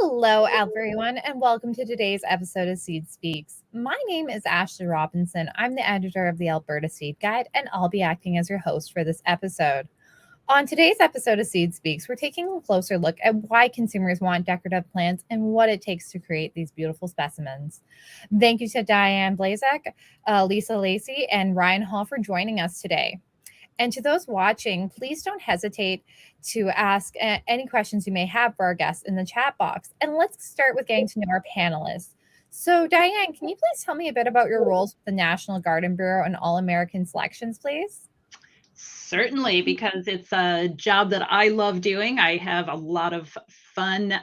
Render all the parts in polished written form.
Hello, everyone, and welcome to today's episode of Seed Speaks. My name is Ashley Robinson. I'm the editor of the Alberta Seed Guide, and I'll be acting as your host for this episode. On today's episode of Seed Speaks, we're taking a closer look at why consumers want decorative plants and what it takes to create these beautiful specimens. Thank you to Diane Blazek, Lacy, and Ryan Hall for joining us today. And to those watching, please don't hesitate to ask any questions you may have for our guests in the chat box. And let's start with getting to know our panelists. So, Diane, can you please tell me a bit about your roles with the National Garden Bureau and All-American Selections, please? Certainly, because it's a job that I love doing. I have a lot of fun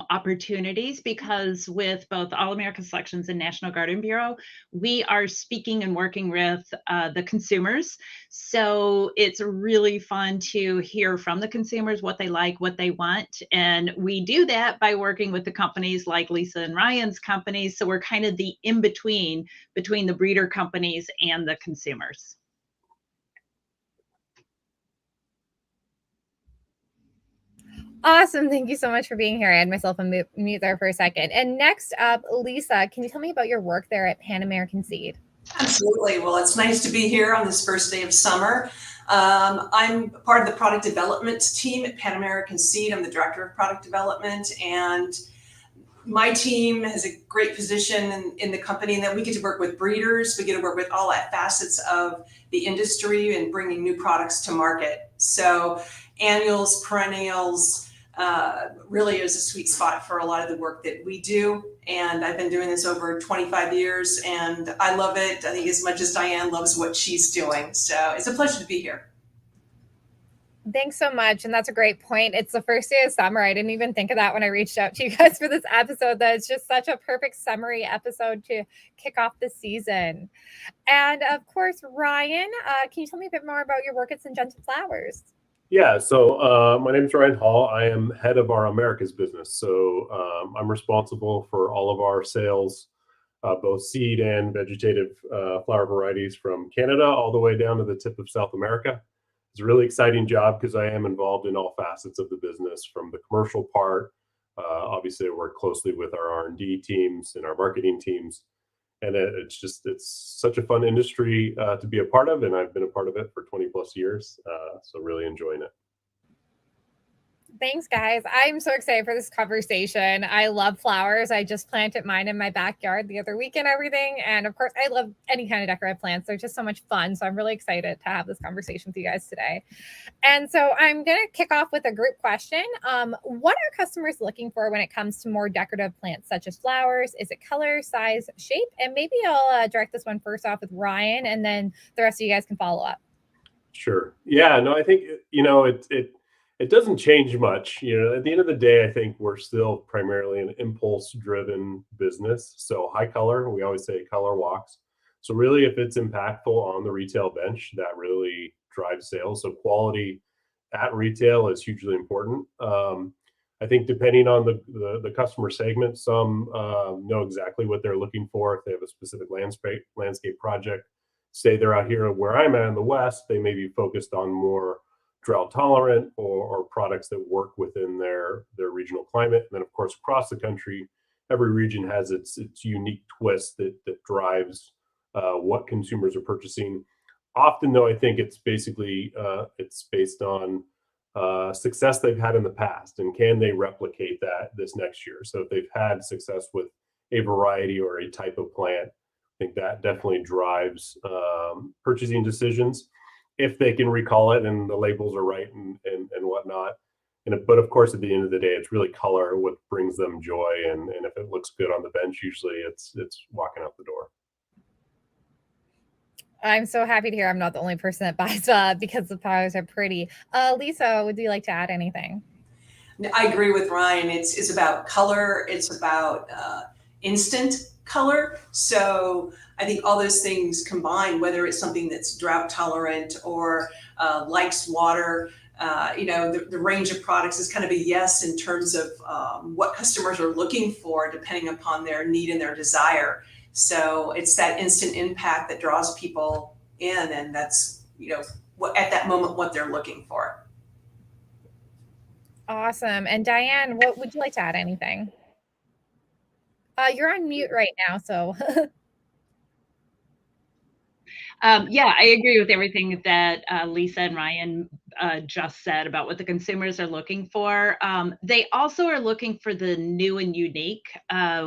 opportunities because with both All American Selections and National Garden Bureau, we are speaking and working with the consumers. So it's really fun to hear from the consumers what they like, what they want. And we do that by working with the companies like Lisa and Ryan's companies. So we're kind of the in-between between the breeder companies and the consumers. Awesome. Thank you so much for being here. I had myself on mute there for a second. And next up, Lisa, can you tell me about your work there at PanAmerican Seed? Absolutely. Well, it's nice to be here on this first day of summer. I'm part of the product development team at PanAmerican Seed. I'm the director of product development, and my team has a great position in the company, and then we get to work with breeders. We get to work with all facets of the industry and bringing new products to market. So annuals, perennials, really is a sweet spot for a lot of the work that we do. And I've been doing this over 25 years and I love it. I think as much as Diane loves what she's doing. So it's a pleasure to be here. Thanks so much. And that's a great point. It's the first day of summer. I didn't even think of that when I reached out to you guys for this episode. That it's just such a perfect summary episode to kick off the season. And of course, Ryan, can you tell me a bit more about your work at Syngenta Flowers? Yeah, so my name is Ryan Hall. I am head of our Americas business. So I'm responsible for all of our sales, both seed and vegetative flower varieties from Canada all the way down to the tip of South America. It's a really exciting job because I am involved in all facets of the business, from the commercial part. Obviously, I work closely with our R&D teams and our marketing teams. And it's such a fun industry to be a part of, and I've been a part of it for 20 plus years, so really enjoying it. Thanks, guys. I'm so excited for this conversation. I love flowers. I just planted mine in my backyard the other week and everything. And of course, I love any kind of decorative plants. They're just so much fun. So I'm really excited to have this conversation with you guys today. And so I'm going to kick off with a group question. What are customers looking for when it comes to more decorative plants, such as flowers? Is it color, size, shape? And maybe I'll direct this one first off with Ryan, and then the rest of you guys can follow up. Sure. Yeah, no, I think, it doesn't change much. At the end of the day, I think we're still primarily an impulse-driven business. So high color, we always say color walks. So really, if it's impactful on the retail bench, that really drives sales. So quality at retail is hugely important. I think depending on the customer segment, some know exactly what they're looking for. If they have a specific landscape project, say they're out here where I'm at in the West, they may be focused on more drought tolerant or products that work within their regional climate. And then of course, across the country, every region has its unique twist that drives what consumers are purchasing. Often though, I think it's basically it's based on success they've had in the past, and can they replicate that this next year. So if they've had success with a variety or a type of plant, I think that definitely drives purchasing decisions, if they can recall it and the labels are right and whatnot. But of course, at the end of the day, it's really color what brings them joy. And if it looks good on the bench, usually it's walking out the door. I'm so happy to hear I'm not the only person that buys because the flowers are pretty. Lisa, would you like to add anything? I agree with Ryan. It's about color. It's about instant color. So I think all those things combined, whether it's something that's drought tolerant or likes water, the range of products is kind of a yes in terms of what customers are looking for, depending upon their need and their desire. So it's that instant impact that draws people in, and that's, at that moment, what they're looking for. Awesome. And Diane, what would you like to add anything? You're on mute right now, so. Yeah, I agree with everything that Lisa and Ryan just said about what the consumers are looking for. They also are looking for the new and unique.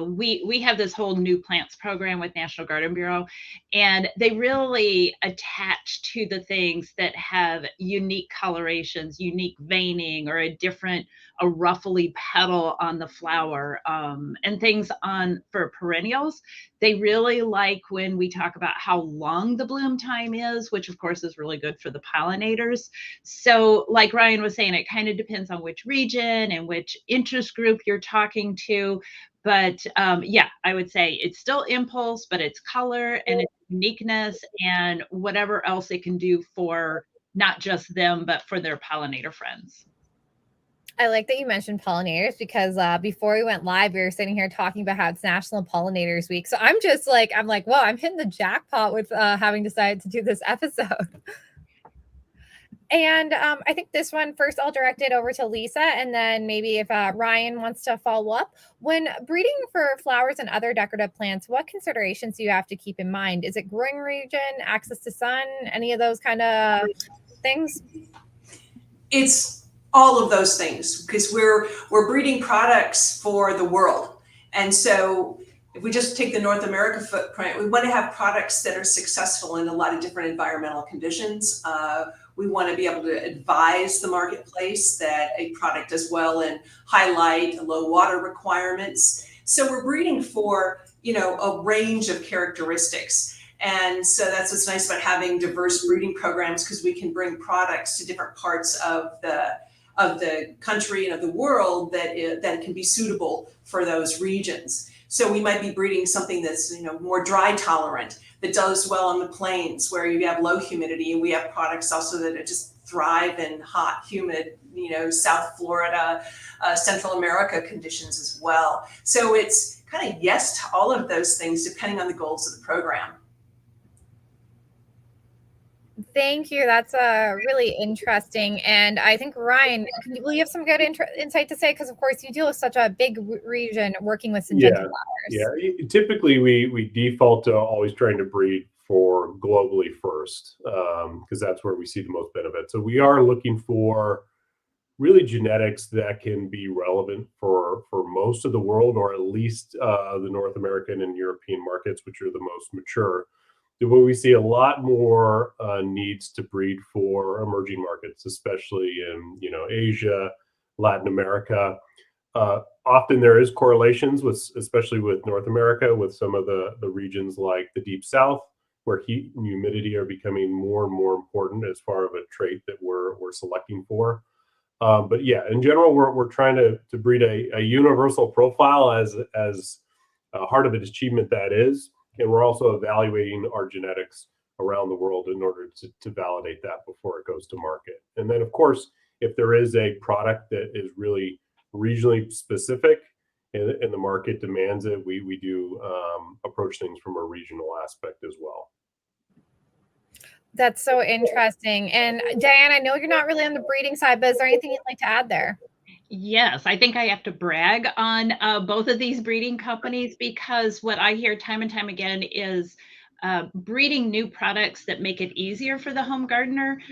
We have this whole new plants program with National Garden Bureau, and they really attach to the things that have unique colorations, unique veining, or a ruffly petal on the flower, and things on for perennials. They really like when we talk about how long the bloom time is, which of course is really good for the pollinators. So like Ryan was saying, it kind of depends on which region and which interest group you're talking to. But yeah, I would say it's still impulse, but it's color and it's uniqueness and whatever else it can do for not just them, but for their pollinator friends. I like that you mentioned pollinators because before we went live, we were sitting here talking about how it's National Pollinators Week. So I'm like, whoa, I'm hitting the jackpot with having decided to do this episode. And I think this one first, I'll direct it over to Lisa, and then maybe if Ryan wants to follow up. When breeding for flowers and other decorative plants, what considerations do you have to keep in mind? Is it growing region, access to sun, any of those kind of things? It's all of those things, because we're breeding products for the world. And so if we just take the North America footprint, we want to have products that are successful in a lot of different environmental conditions. We want to be able to advise the marketplace that a product does well in high light and low water requirements. So we're breeding for, a range of characteristics. And so that's what's nice about having diverse breeding programs, because we can bring products to different parts of the country and of the world that can be suitable for those regions. So we might be breeding something that's more dry tolerant, that does well on the plains where you have low humidity, and we have products also that just thrive in hot, humid, South Florida, Central America conditions as well. So it's kind of yes to all of those things depending on the goals of the program. Thank you. That's really interesting. And I think, Ryan, will you have some good insight to say? Because, of course, you deal with such a big region working with Syngenta Flowers. Yeah. Typically, we default to always trying to breed for globally first, because that's where we see the most benefit. So we are looking for really genetics that can be relevant for most of the world, or at least the North American and European markets, which are the most mature. Where we see a lot more needs to breed for emerging markets, especially in Asia, Latin America. Often there is correlations especially with North America, with some of the regions like the Deep South, where heat and humidity are becoming more and more important as far of a trait that we're selecting for. But yeah, in general, we're trying to breed a universal profile as hard of an achievement that is. And we're also evaluating our genetics around the world in order to validate that before it goes to market. And then, of course, if there is a product that is really regionally specific and the market demands it, we do approach things from a regional aspect as well. That's so interesting. And Diane, I know you're not really on the breeding side, but is there anything you'd like to add there? Yes, I think I have to brag on both of these breeding companies, because what I hear time and time again is breeding new products that make it easier for the home gardener.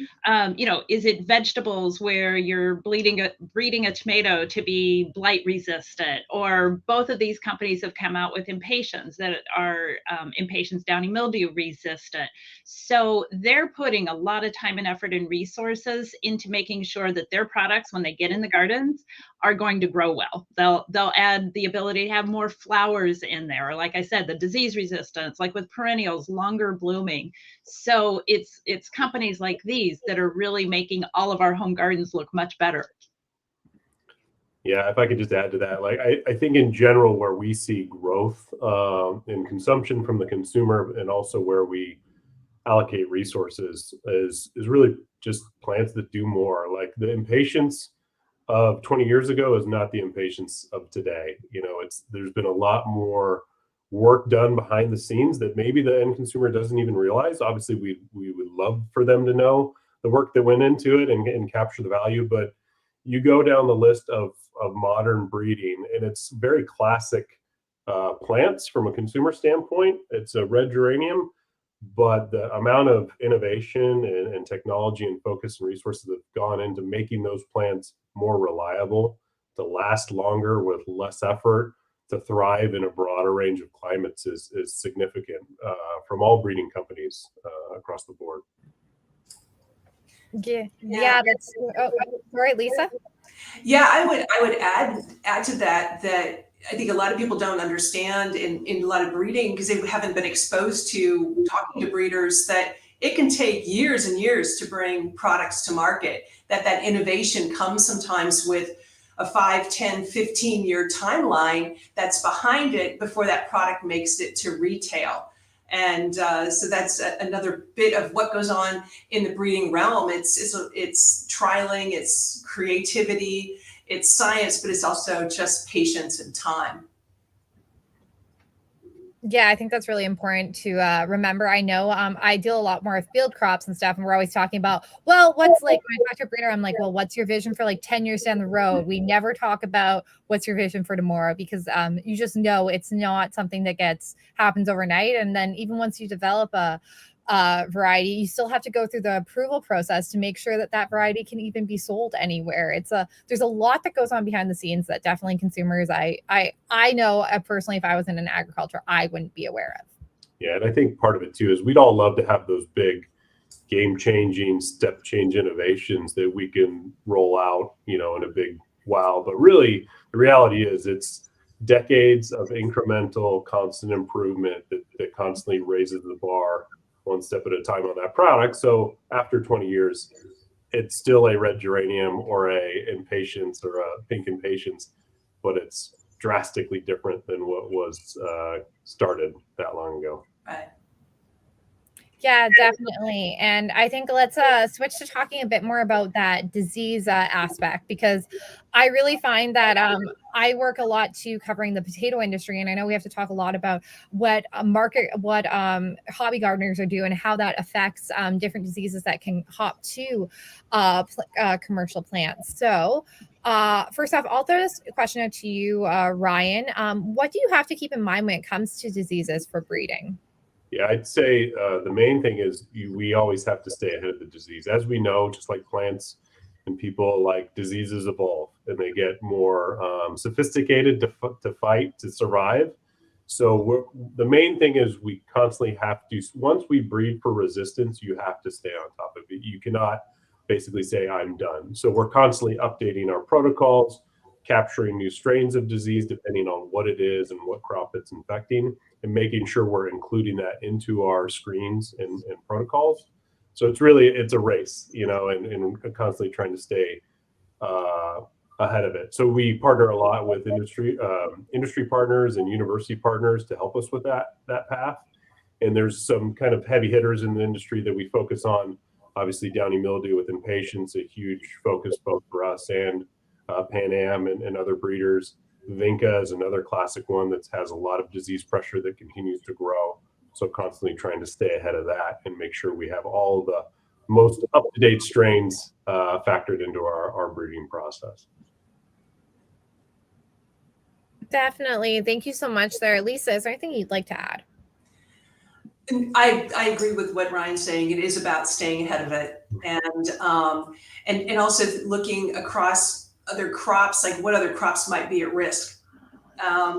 Is it vegetables where you're breeding a tomato to be blight resistant? Or both of these companies have come out with impatiens that are impatiens downy mildew resistant. So they're putting a lot of time and effort and resources into making sure that their products, when they get in the gardens, are going to grow well. They'll add the ability to have more flowers in there, or like I said, the disease resistance, like with perennials, longer blooming. So it's companies like these that are really making all of our home gardens look much better. Yeah, if I could just add to that, like I think in general, where we see growth in consumption from the consumer, and also where we allocate resources, is really just plants that do more. Like the impatience of 20 years ago is not the impatience of today. There's been a lot more work done behind the scenes that maybe the end consumer doesn't even realize. Obviously, we would love for them to know the work that went into it and capture the value. But you go down the list of modern breeding, and it's very classic plants from a consumer standpoint. It's a red geranium, but the amount of innovation and technology and focus and resources that have gone into making those plants more reliable, to last longer with less effort, to thrive in a broader range of climates is significant from all breeding companies across the board. Yeah, that's right, Lisa. Yeah, I would add to that I think a lot of people don't understand in a lot of breeding, because they haven't been exposed to talking to breeders, that it can take years and years to bring products to market, that innovation comes sometimes with a 5, 10, 15-year timeline that's behind it before that product makes it to retail. And so that's another bit of what goes on in the breeding realm. It's trialing, it's creativity, it's science, but it's also just patience and time. Yeah, I think that's really important to remember. I know I deal a lot more with field crops and stuff, and we're always talking about, well, what's like, when I talk to a breeder, I'm like, well, what's your vision for like 10 years down the road? We never talk about what's your vision for tomorrow, because you just know it's not something that happens overnight. And then even once you develop a variety, you still have to go through the approval process to make sure that variety can even be sold anywhere. There's a lot that goes on behind the scenes that definitely consumers, I know personally, if I was in an agriculture, I wouldn't be aware of. Yeah, and I think part of it too is we'd all love to have those big game-changing, step-change innovations that we can roll out, in a big wow. But really, the reality is it's decades of incremental, constant improvement that constantly raises the bar one step at a time on that product. So after 20 years, it's still a red geranium or a impatiens or a pink impatiens, but it's drastically different than what was started that long ago. Right. Yeah, definitely. And I think let's switch to talking a bit more about that disease aspect, because I really find that I work a lot too covering the potato industry. And I know we have to talk a lot about what hobby gardeners are doing and how that affects different diseases that can hop to commercial plants. So first off, I'll throw this question out to you, Ryan. What do you have to keep in mind when it comes to diseases for breeding? Yeah, I'd say the main thing is we always have to stay ahead of the disease. As we know, just like plants and people, like diseases evolve and they get more sophisticated to fight, to survive. So the main thing is we constantly have to, once we breed for resistance, you have to stay on top of it. You cannot basically say, I'm done. So we're constantly updating our protocols, capturing new strains of disease depending on what it is and what crop it's infecting, and making sure we're including that into our screens and protocols. So it's a race, and constantly trying to stay ahead of it. So we partner a lot with industry partners and university partners to help us with that path. And there's some kind of heavy hitters in the industry that we focus on. Obviously, downy mildew with impatiens, a huge focus both for us and PanAm and other breeders. Vinca is another classic one that has a lot of disease pressure that continues to grow. So constantly trying to stay ahead of that and make sure we have all the most up-to-date strains factored into our breeding process. Definitely. Thank you so much there. Lisa, is there anything you'd like to add? I agree with what Ryan's saying. It is about staying ahead of it, and also looking across other crops, like what other crops might be at risk.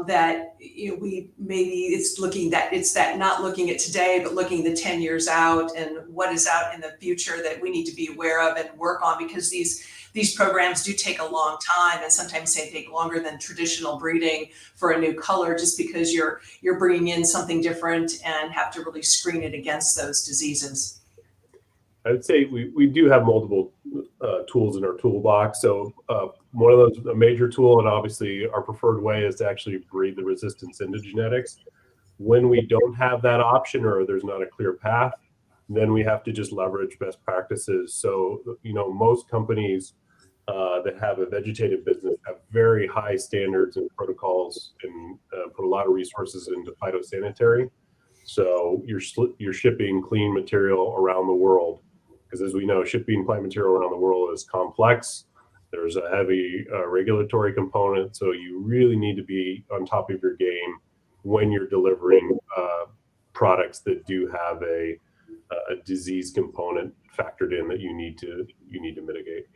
That we maybe it's that not looking at today, but looking the 10 years out and what is out in the future that we need to be aware of and work on, because these programs do take a long time, and sometimes they take longer than traditional breeding for a new color, just because you're bringing in something different and have to really screen it against those diseases. I would say we do have multiple tools in our toolbox. So one of those, a major tool, and obviously our preferred way, is to actually breed the resistance into genetics. When we don't have that option or there's not a clear path, then we have to just leverage best practices. So, most companies that have a vegetative business have very high standards and protocols and put a lot of resources into phytosanitary. So you're shipping clean material around the world, because as we know, shipping plant material around the world is complex. There's a heavy regulatory component. So you really need to be on top of your game when you're delivering products that do have a disease component factored in that you need to mitigate.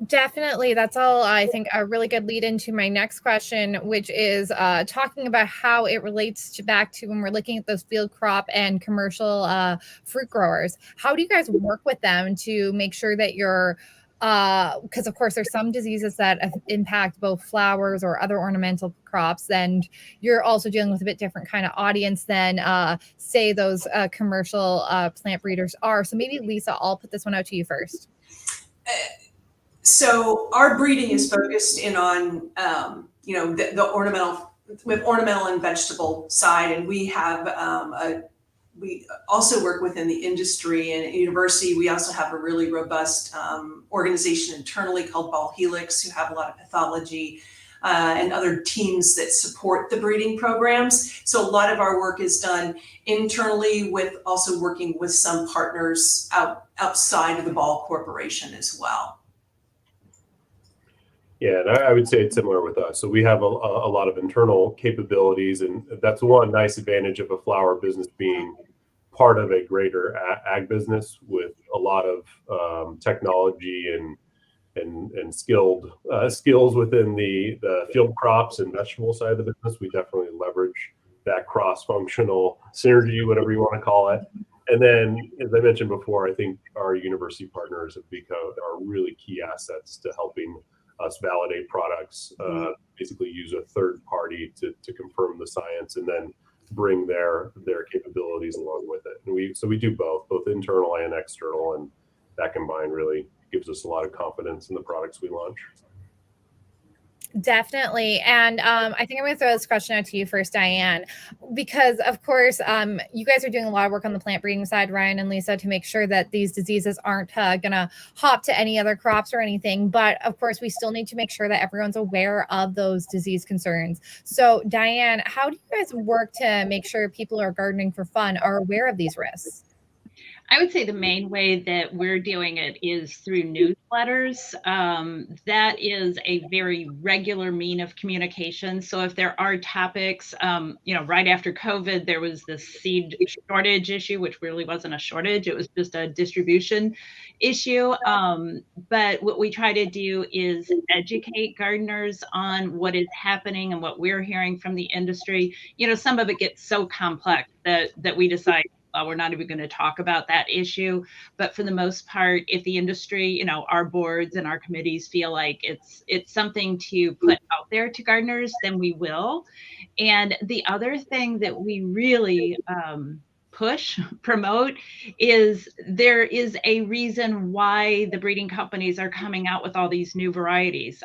Definitely. That's all, I think, a really good lead into my next question, which is talking about how it relates back to when we're looking at those field crop and commercial fruit growers. How do you guys work with them to make sure that you're, because of course there's some diseases that impact both flowers or other ornamental crops, and you're also dealing with a bit different kind of audience than say those commercial plant breeders are. So maybe Lisa, I'll put this one out to you first. So our breeding is focused in on, the ornamental and vegetable side, and we have we also work within the industry and university. We also have a really robust organization internally called Ball Helix, who have a lot of pathology and other teams that support the breeding programs. So a lot of our work is done internally, with also working with some partners outside of the Ball Corporation as well. Yeah, and I would say it's similar with us. So we have a lot of internal capabilities, and that's one nice advantage of a flower business being part of a greater ag business with a lot of technology and skills within the field crops and vegetable side of the business. We definitely leverage that cross-functional synergy, whatever you want to call it. And then, as I mentioned before, I think our university partners are really key assets to helping us validate products, basically use a third party to confirm the science and then bring their capabilities along with it. And we do both internal and external, and that combined really gives us a lot of confidence in the products we launch. Definitely. And I think I'm going to throw this question out to you first, Diane, because of course, you guys are doing a lot of work on the plant breeding side, Ryan and Lisa, to make sure that these diseases aren't going to hop to any other crops or anything. But of course, we still need to make sure that everyone's aware of those disease concerns. So Diane, how do you guys work to make sure people who are gardening for fun are aware of these risks? I would say the main way that we're doing it is through newsletters. That is a very regular mean of communication. So if there are topics, right after COVID, there was this seed shortage issue, which really wasn't a shortage. It was just a distribution issue. But what we try to do is educate gardeners on what is happening and what we're hearing from the industry. Some of it gets so complex that we decide, we're not even going to talk about that issue. But for the most part, if the industry, our boards and our committees feel like it's something to put out there to gardeners, then we will. And the other thing that we really promote is there is a reason why the breeding companies are coming out with all these new varieties.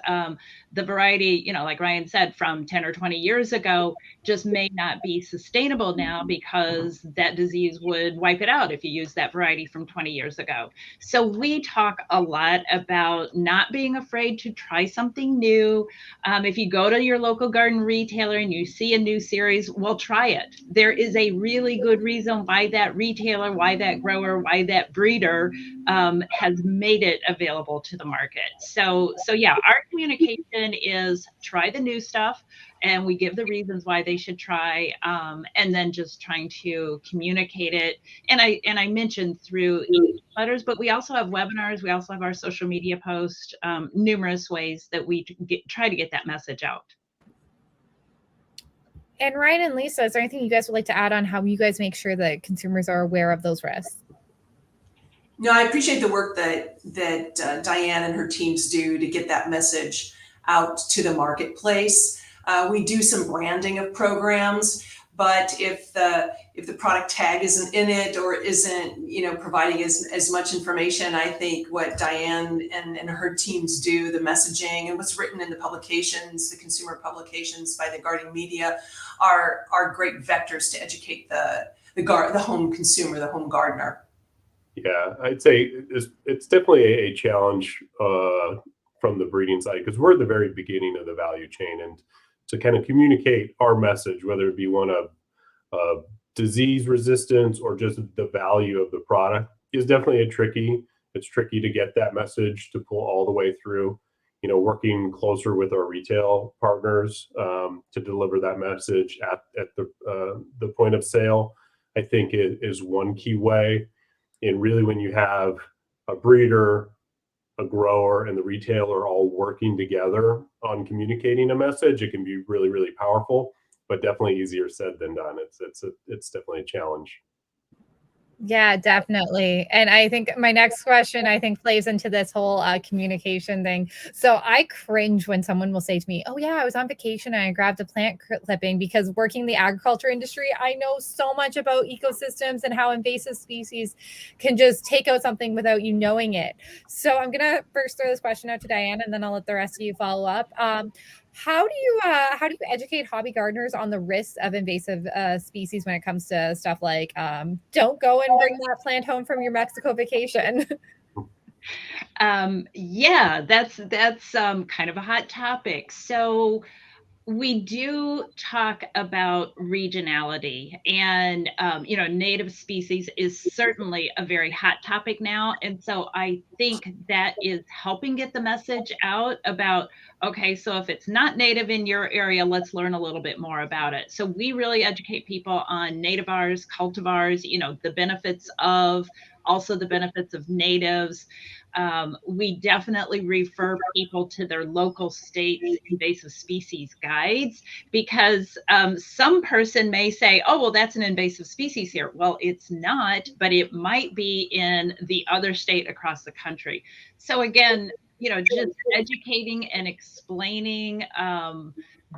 The variety, like Ryan said, from 10 or 20 years ago just may not be sustainable now because that disease would wipe it out if you use that variety from 20 years ago. So we talk a lot about not being afraid to try something new. If you go to your local garden retailer and you see a new series, well, try it. There is a really good reason why that retailer, why that grower, why that breeder has made it available to the market. So yeah, our communication is try the new stuff, and we give the reasons why they should try, and then just trying to communicate it. And I mentioned through letters, but we also have webinars. We also have our social media posts, numerous ways that we try to get that message out. And Ryan and Lisa, is there anything you guys would like to add on how you guys make sure that consumers are aware of those risks? No, I appreciate the work that Diane and her teams do to get that message out to the marketplace. We do some branding of programs, but if the product tag isn't in it or isn't providing as much information, I think what Diane and her teams do, the messaging and what's written in the publications, the consumer publications by the gardening media, are great vectors to educate the home consumer, the home gardener. Yeah, I'd say it's definitely a challenge from the breeding side, because we're at the very beginning of the value chain, and to kind of communicate our message, whether it be one of disease resistance or just the value of the product, is definitely it's tricky to get that message to pull all the way through. working closer with our retail partners to deliver that message at the point of sale, I think is one key way. And really, when you have a breeder, a grower, and the retailer all working together on communicating a message, it can be really, really powerful, but definitely easier said than done. It's definitely a challenge. Yeah, definitely. And I think my next question, I think, plays into this whole communication thing. So I cringe when someone will say to me, "Oh yeah, I was on vacation and I grabbed a plant clipping," because working in the agriculture industry, I know so much about ecosystems and how invasive species can just take out something without you knowing it. So I'm gonna first throw this question out to Diane, and then I'll let the rest of you follow up. How do you educate hobby gardeners on the risks of invasive species when it comes to stuff like don't go and bring that plant home from your Mexico vacation? Yeah, that's kind of a hot topic. So we do talk about regionality, and native species is certainly a very hot topic now. And so I think that is helping get the message out about, okay, so if it's not native in your area, let's learn a little bit more about it. So we really educate people on nativars, cultivars, the benefits of, also the benefits of natives. We definitely refer people to their local state's invasive species guides, because some person may say, oh, well, that's an invasive species here. Well, it's not, but it might be in the other state across the country. So again, just educating and explaining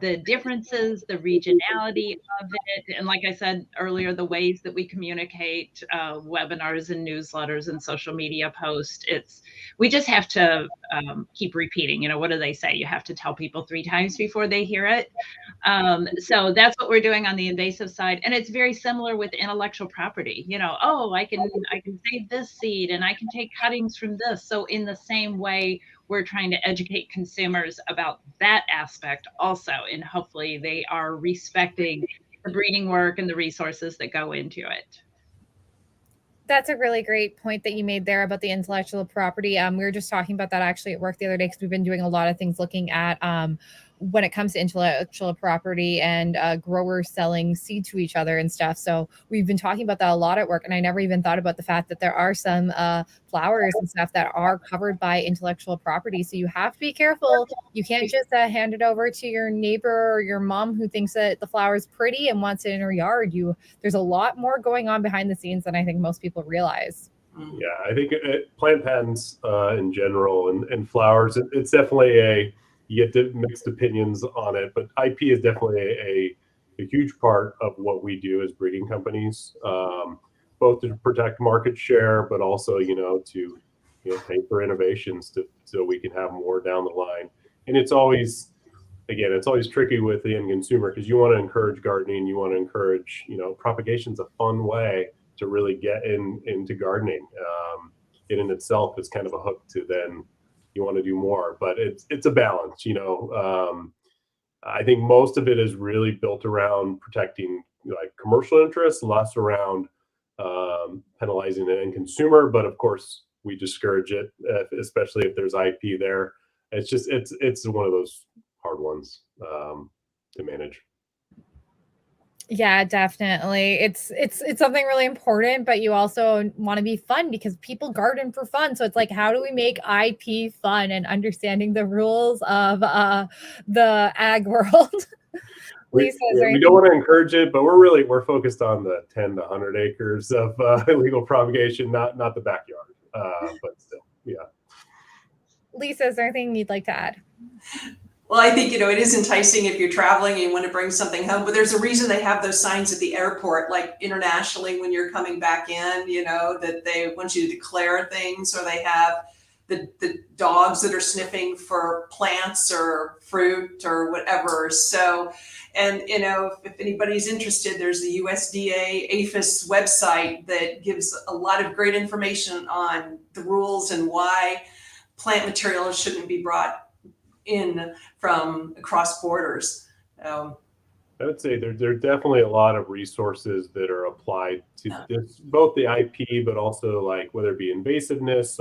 the differences, the regionality of it. And like I said earlier, the ways that we communicate, webinars and newsletters and social media posts, we just have to keep repeating. What do they say? You have to tell people 3 times before they hear it. So that's what we're doing on the invasive side. And it's very similar with intellectual property. Oh, I can save this seed and I can take cuttings from this. So in the same way, we're trying to educate consumers about that aspect also. And hopefully they are respecting the breeding work and the resources that go into it. That's a really great point that you made there about the intellectual property. We were just talking about that actually at work the other day, because we've been doing a lot of things looking at when it comes to intellectual property and growers selling seed to each other and stuff. So we've been talking about that a lot at work. And I never even thought about the fact that there are some flowers and stuff that are covered by intellectual property. So you have to be careful. You can't just hand it over to your neighbor or your mom who thinks that the flower is pretty and wants it in her yard. There's a lot more going on behind the scenes than I think most people realize. Yeah, I think plant patents in general and flowers, it's definitely you get mixed opinions on it, but IP is definitely a huge part of what we do as breeding companies, both to protect market share, but also, to pay for innovations so we can have more down the line. And it's always tricky with the end consumer, because you want to encourage gardening, you want to encourage, propagation's a fun way to really get into gardening. It in itself is kind of a hook to then you want to do more, but it's a balance. I think most of it is really built around protecting like commercial interests, less around penalizing the end consumer. But of course, we discourage it, especially if there's IP there. It's one of those hard ones to manage. Yeah, definitely. It's something really important, but you also want to be fun, because people garden for fun. So it's like, how do we make IP fun and understanding the rules of the ag world? We don't want to encourage it, but we're focused on the 10 to 100 acres of illegal propagation, not the backyard. But still, yeah. Lisa, is there anything you'd like to add? Well, I think, it is enticing if you're traveling and you want to bring something home, but there's a reason they have those signs at the airport, like internationally when you're coming back in, that they want you to declare things, or they have the dogs that are sniffing for plants or fruit or whatever. So, and, if anybody's interested, there's the USDA APHIS website that gives a lot of great information on the rules and why plant materials shouldn't be brought in from across borders. I would say there are definitely a lot of resources that are applied to this, both the IP, but also like whether it be invasiveness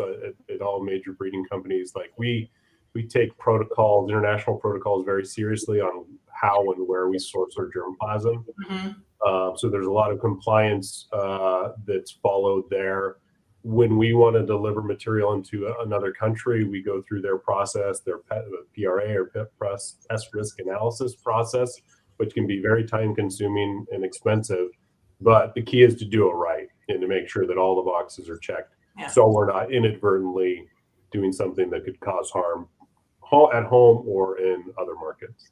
at all major breeding companies. Like we we take protocols, international protocols, very seriously on how and where we source our germplasm. So there's a lot of compliance that's followed there. When we want to deliver material into another country, we go through their process, their PRA or pest risk analysis process, which can be very time consuming and expensive. But the key is to do it right and to make sure that all the boxes are checked. So we're not inadvertently doing something that could cause harm at home or in other markets.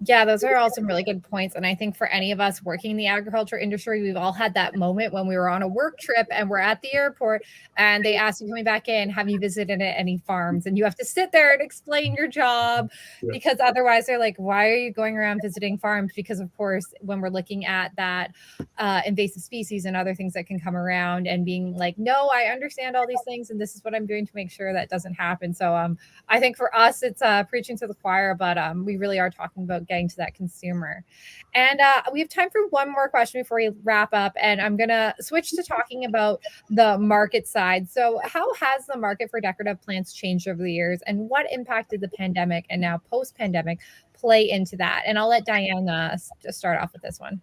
Yeah, those are all some really good points. And I think for any of us working in the agriculture industry, we've all had that moment when we were on a work trip and we're at the airport and they ask you coming back in, have you visited any farms? And you have to sit there and explain your job because otherwise they're like, why are you going around visiting farms? Because of course, when we're looking at that invasive species and other things that can come around and being like, no, I understand all these things and this is what I'm doing to make sure that doesn't happen. So I think for us, it's preaching to the choir, but we really are talking about getting to that consumer. And we have time for one more question before we wrap up. And I'm going to switch to talking about the market side. So how has the market for decorative plants changed over the years? And what impact did the pandemic and now post-pandemic play into that? And I'll let Diane just start off with this one.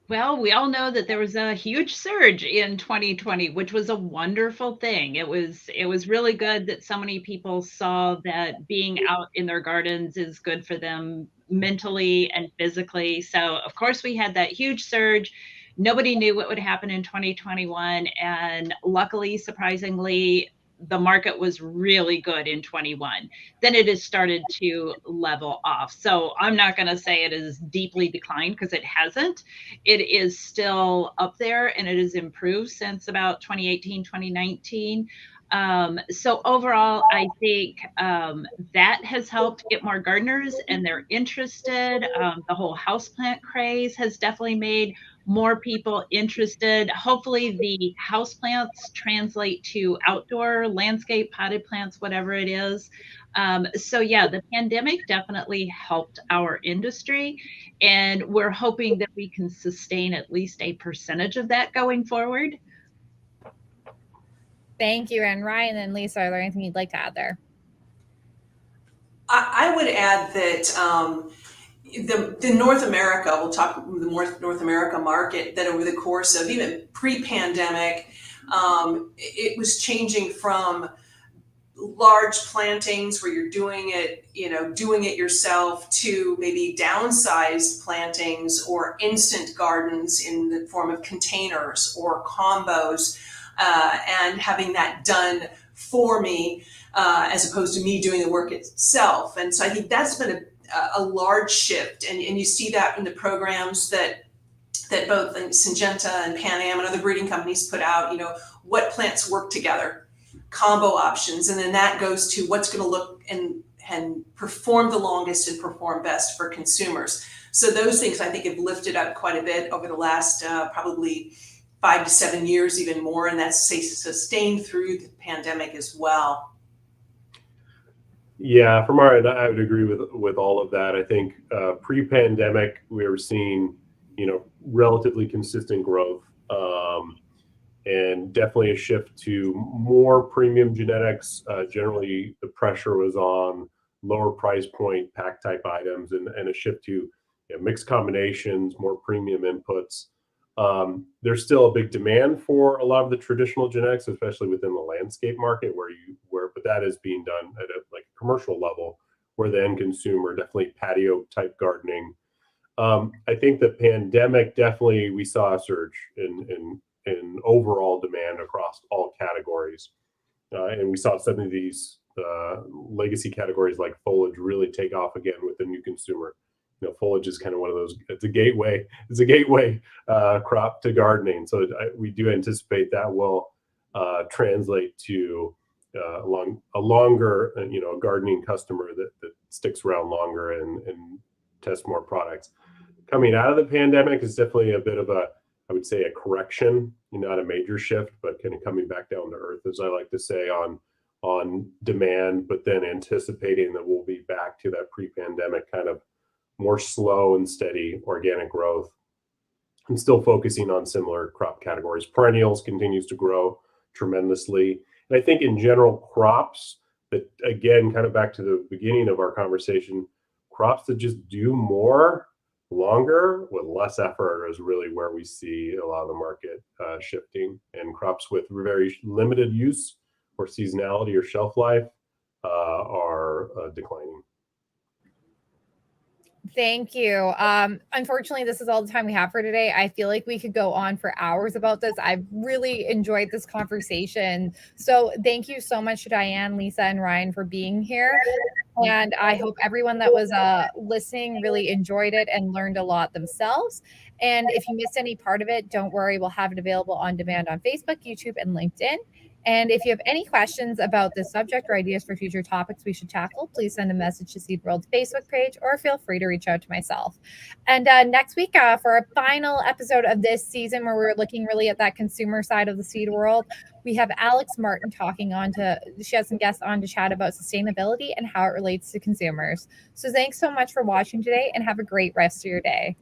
Well, we all know that there was a huge surge in 2020, which was a wonderful thing. It was really good that so many people saw that being out in their gardens is good for them mentally and physically. So, of course, we had that huge surge. Nobody knew what would happen in 2021. And luckily, surprisingly, the market was really good in 21. Then it has started to level off. So I'm not going to say it is deeply declined because it hasn't. It is still up there and it has improved since about 2018, 2019. So overall, I think that has helped get more gardeners and they're interested. The whole houseplant craze has definitely made more people interested. Hopefully the houseplants translate to outdoor landscape, potted plants, whatever it is. So yeah, the pandemic definitely helped our industry and we're hoping that we can sustain at least a percentage of that going forward. Thank you. And Ryan and Lisa, are there anything you'd like to add there? I would add that the North America, we'll talk the North America market, that over the course of even pre-pandemic, it was changing from large plantings where you're doing it yourself to maybe downsized plantings or instant gardens in the form of containers or combos, and having that done for me as opposed to me doing the work itself. And so I think that's been a large shift, and you see that in the programs that both Syngenta and PanAm and other breeding companies put out, what plants work together, combo options, and then that goes to what's going to look and perform the longest and perform best for consumers. So those things I think have lifted up quite a bit over the last probably 5 to 7 years, even more, and that's sustained through the pandemic as well. Yeah, from our end, I would agree with all of that. I think pre-pandemic, we were seeing, relatively consistent growth, and definitely a shift to more premium genetics. Generally, the pressure was on lower price point pack type items, and a shift to mixed combinations, more premium inputs. There's still a big demand for a lot of the traditional genetics, especially within the landscape market, but that is being done at a commercial level, where the end consumer, definitely patio type gardening. I think the pandemic definitely, we saw a surge in overall demand across all categories, and we saw some of these legacy categories like foliage really take off again with the new consumer. Foliage is kind of one of those. It's a gateway crop to gardening. So we do anticipate that will translate to a longer, a gardening customer that sticks around longer and tests more products. Coming out of the pandemic is definitely a bit of I would say a correction, not a major shift, but kind of coming back down to earth, as I like to say, on demand, but then anticipating that we'll be back to that pre-pandemic kind of more slow and steady organic growth, and still focusing on similar crop categories. Perennials continues to grow tremendously. And I think in general, crops that, again, kind of back to the beginning of our conversation, crops that just do more longer with less effort is really where we see a lot of the market shifting. And crops with very limited use or seasonality or shelf life are declining. Thank you. Unfortunately, this is all the time we have for today. I feel like we could go on for hours about this. I really enjoyed this conversation. So thank you so much to Diane, Lisa, and Ryan for being here. And I hope everyone that was listening really enjoyed it and learned a lot themselves. And if you missed any part of it, don't worry. We'll have it available on demand on Facebook, YouTube, and LinkedIn. And if you have any questions about this subject or ideas for future topics we should tackle, please send a message to Seed World's Facebook page or feel free to reach out to myself. And next week, for a final episode of this season where we're looking really at that consumer side of the seed world, we have Alex Martin she has some guests on to chat about sustainability and how it relates to consumers. So thanks so much for watching today and have a great rest of your day.